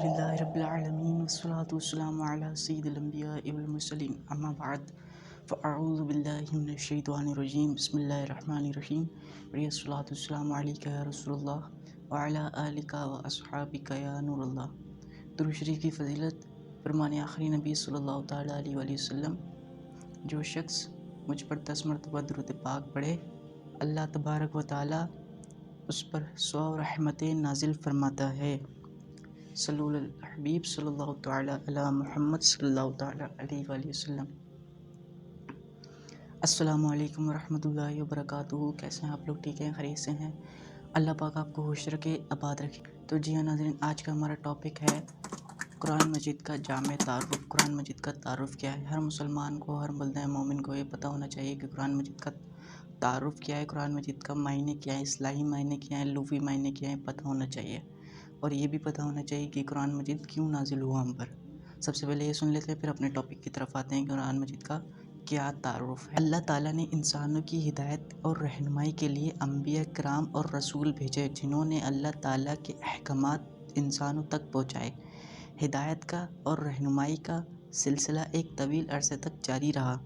الحمدللہ رب العالمین والصلاة والسلام علی سید الانبیاء والمرسلین اما بعد فاعوذ باللہ من الشیطان الرجیم بسم اللہ الرحمن الرحیم الصلاة والسلام علیکہ یا رسول اللہ وعلی آلکہ و اصحابکہ یا نور اللہ۔ درود شریف کی فضیلت فرمان آخری نبی صلی اللہ تعالیٰ علیہ وآلہ وسلم، جو شخص مجھ پر 10 مرتبہ درود پاک پڑھے اللہ تبارک و تعالیٰ اس پر 100 رحمتیں نازل فرماتا ہے۔ صلی اللہ الحبیب صلی اللہ تعالیٰ علی محمد صلی اللہ تعالیٰ علیہ وآلہ وسلم۔ السلام علیکم ورحمۃ اللہ وبرکاتہ۔ کیسے ہیں آپ لوگ؟ ٹھیک ہیں، خیریت سے ہیں؟ اللہ پاک آپ کو خوش رکھے، آباد رکھے۔ تو جی ہاں ناظرین، آج کا ہمارا ٹاپک ہے قرآن مجید کا جامع تعارف۔ قرآن مجید کا تعارف کیا ہے؟ ہر مسلمان کو، ہر بندہ مومن کو یہ پتہ ہونا چاہیے کہ قرآن مجید کا تعارف کیا ہے، قرآن مجید کا معنی کیا ہے، اصطلاحی معنی کیا ہے، لغوی معنی کیا ہے، پتہ ہونا چاہیے۔ اور یہ بھی پتہ ہونا چاہیے کہ قرآن مجید کیوں نازل ہوا ہم پر۔ سب سے پہلے یہ سن لیتے ہیں، پھر اپنے ٹاپک کی طرف آتے ہیں کہ قرآن مجید کا کیا تعارف ہے۔ اللہ تعالیٰ نے انسانوں کی ہدایت اور رہنمائی کے لیے انبیاء کرام اور رسول بھیجے، جنہوں نے اللہ تعالیٰ کے احکامات انسانوں تک پہنچائے۔ ہدایت کا اور رہنمائی کا سلسلہ ایک طویل عرصے تک جاری رہا،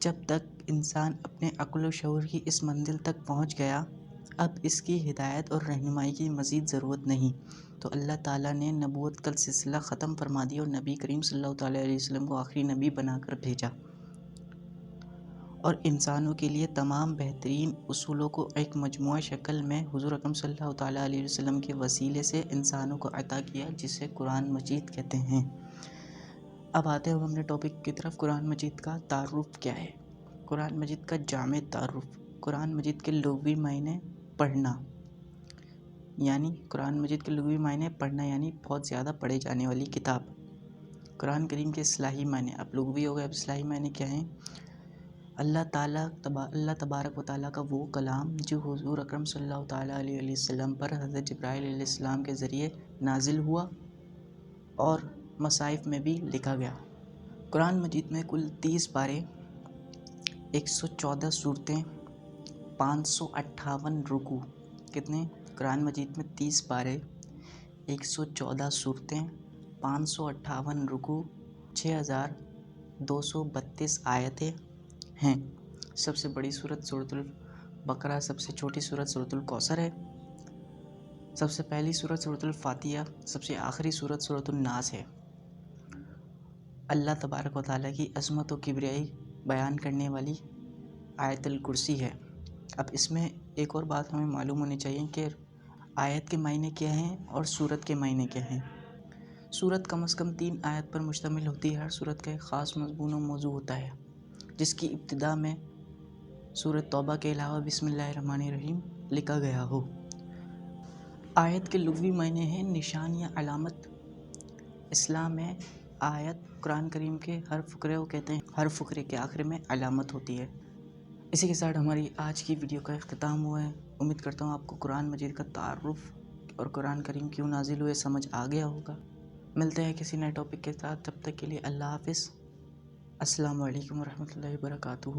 جب تک انسان اپنے عقل و شعور کی اس منزل تک پہنچ گیا۔ اب اس کی ہدایت اور رہنمائی کی مزید ضرورت نہیں، تو اللہ تعالیٰ نے نبوت کا سلسلہ ختم فرما دیا اور نبی کریم صلی اللہ تعالیٰ علیہ وسلم کو آخری نبی بنا کر بھیجا، اور انسانوں کے لیے تمام بہترین اصولوں کو ایک مجموعہ شکل میں حضور اکرم صلی اللہ تعالیٰ علیہ وسلم کے وسیلے سے انسانوں کو عطا کیا، جسے قرآن مجید کہتے ہیں۔ اب آتے ہیں ہم اپنے ٹاپک کی طرف۔ قرآن مجید کا تعارف کیا ہے؟ قرآن مجید کا جامع تعارف۔ قرآن مجید کے لغوی معنی پڑھنا، یعنی قرآن مجید کے لغوی معنی پڑھنا یعنی بہت زیادہ پڑھے جانے والی کتاب۔ قرآن کریم کے اصطلاحی معنی، اب لغوی ہو گئے، اب اصطلاحی معنی کیا ہیں؟ اللہ تبارک و تعالیٰ کا وہ کلام جو حضور اکرم صلی اللہ تعالیٰ علیہ وسلم پر حضرت جبرائیل علیہ السلام کے ذریعے نازل ہوا اور مصاحف میں بھی لکھا گیا۔ قرآن مجید میں کل 30 پارے، 114 صورتیں، 558 رکوع۔ کتنے؟ قرآن مجید میں 30 پارے، 114 صورتیں، 558 رکوع، 6232 آیتیں ہیں۔ سب سے بڑی سورت سورۃ البقرہ، سب سے چھوٹی سورت سورۃ الکوثر ہے، سب سے پہلی سورت سورۃ الفاتحہ، سب سے آخری سورت سورۃ الناس ہے۔ اللہ تبارک و تعالیٰ کی عظمت و کبریائی بیان کرنے والی آیت الکرسی ہے۔ اب اس میں ایک اور بات ہمیں معلوم ہونی چاہیے کہ آیت کے معنی کیا ہیں اور سورت کے معنی کیا ہیں۔ سورت کم از کم 3 آیت پر مشتمل ہوتی ہے۔ ہر سورت کا ایک خاص مضمون و موضوع ہوتا ہے، جس کی ابتدا میں سورۃ توبہ کے علاوہ بسم اللہ الرحمن الرحیم لکھا گیا ہو۔ آیت کے لغوی معنی ہیں نشان یا علامت۔ اسلام میں آیت قرآن کریم کے ہر فقرے کو کہتے ہیں، ہر فقرے کے آخر میں علامت ہوتی ہے۔ اسی کے ساتھ ہماری آج کی ویڈیو کا اختتام ہوا ہے۔ امید کرتا ہوں آپ کو قرآن مجید کا تعارف اور قرآن کریم کیوں نازل ہوئے سمجھ آ گیا ہوگا۔ ملتے ہیں کسی نئے ٹاپک کے ساتھ، تب تک کے لیے اللہ حافظ۔ السلام علیکم ورحمۃ اللہ وبرکاتہ۔